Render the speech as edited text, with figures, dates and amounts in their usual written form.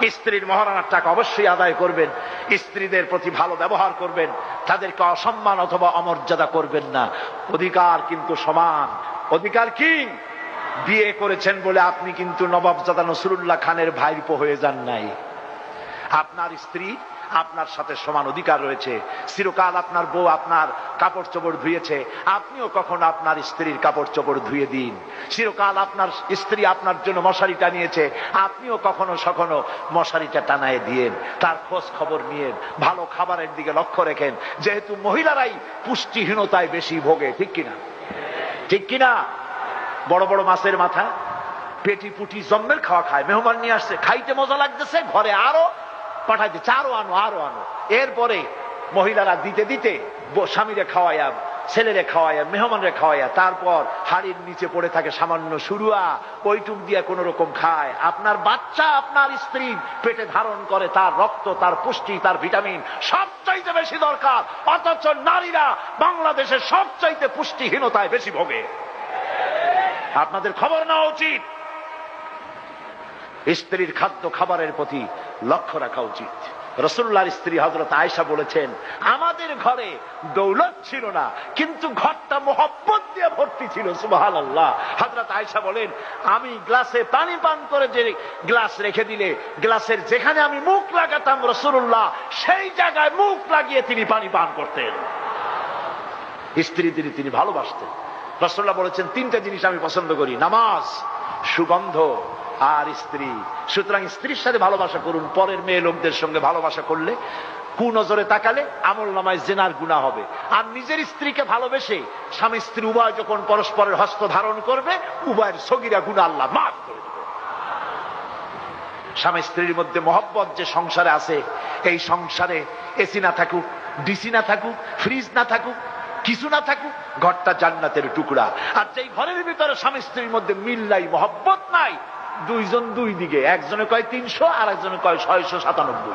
স্ত্রীর মহারানার টাকা অবশ্যই আদায় করবেন, স্ত্রীদের প্রতি ভালো ব্যবহার করবেন, তাদেরকে অসম্মান অথবা অমর্যাদা করবেন না। অধিকার কিন্তু সমান। অধিকার কি? বিয়ে করেছেন বলে আপনি কিন্তু নবাবজাদা নসরুল্লাহ খানের ভাইপো হয়ে যান নাই। আপনার স্ত্রী আপনার সাথে সমান অধিকার রয়েছে। চিরকাল আপনার বউ আপনার কাপড় চোপড় ধুয়েছে, আপনিও কখনো আপনার স্ত্রীর কাপড় চোপড় ধুয়ে দিন। চিরকাল আপনার স্ত্রী আপনার জন্য মশারি টানিয়েছে, আপনিও কখনো সখনো মশারিটা টানায় দিয়েন। তার খোঁজ খবর নিয়ে ভালো খাবারের দিকে লক্ষ্য রেখেন, যেহেতু মহিলারাই পুষ্টিহীনতায় বেশি ভোগে। ঠিক কিনা? ঠিক কিনা? বড় বড় মাছের মাথা, পেটি পুটি জম্মের খাওয়া খায়। মেহমান নিয়ে আসছে, খাইতে মজা লাগতেছে, ঘরে আরো পাঠাইতে, আরো আনো আরো আনো। এরপরে মহিলারা দিতে দিতে স্বামীরে খাওয়াইয়া, ছেলেরে খাওয়াইয়া, মেহমানরে খাওয়াইয়া, তারপর হাড়ির নিচে পড়ে থাকে সামান্য সুরুয়া, ওইটুক দিয়ে কোন রকম খায়। আপনার বাচ্চা আপনার স্ত্রী পেটে ধারণ করে, তার রক্ত, তার পুষ্টি, তার ভিটামিন সবচাইতে বেশি দরকার। অথচ নারীরা বাংলাদেশের সবচাইতে পুষ্টিহীনতায় বেশি ভোগে। আপনাদের খবর নেওয়া উচিত। স্ত্রীর খাদ্য খাবারের প্রতি লক্ষ্য রাখা উচিত। রাসূলুল্লাহর স্ত্রী হযরত আয়েশা বলেছেন, আমাদের ঘরে দৌলত ছিল না, কিন্তু ঘরটা মোহব্বত দিয়ে ভর্তি ছিল। সুবহানাল্লাহ। হযরত আয়েশা বলেন, আমি গ্লাসে পানি পান করে যে গ্লাস রেখে দিলে, গ্লাসের যেখানে আমি মুখ লাগাতাম রাসূলুল্লাহ সেই জায়গায় মুখ লাগিয়ে তিনি পানি পান করতেন। স্ত্রীদের তিনি ভালোবাসতেন। রাসূলুল্লাহ বলেছেন, তিনটা জিনিস আমি পছন্দ করি, নামাজ, সুগন্ধ আর স্ত্রী। সুতরাং স্ত্রীর সাথে ভালোবাসা করুন। পরের মেয়ে লোকদের সঙ্গে ভালোবাসা করলে, কুনজরে তাকালে আমলনামায় জিনার গুনাহ হবে। আর নিজের স্ত্রীকে ভালোবেসে স্বামী স্ত্রী উভয় যখন পরস্পরের হস্ত ধারণ করবে, উভয়ের সগীরা গুনাহ আল্লাহ মাফ করে দেবে। স্বামী স্ত্রীর মধ্যে মহব্বত যে সংসারে আছে, এই সংসারে এসি না থাকুক, ডিসি না থাকুক, ফ্রিজ না থাকুক, কিছু না থাকুক, ঘরটা জান্নাতের টুকরা। আর যেই ঘরের ভিতরে স্বামী স্ত্রীর মধ্যে মিল নাই, মহব্বত নাই, দুইজন দুই দিকে, একজনে কয় 300 আর একজনে কয় 697।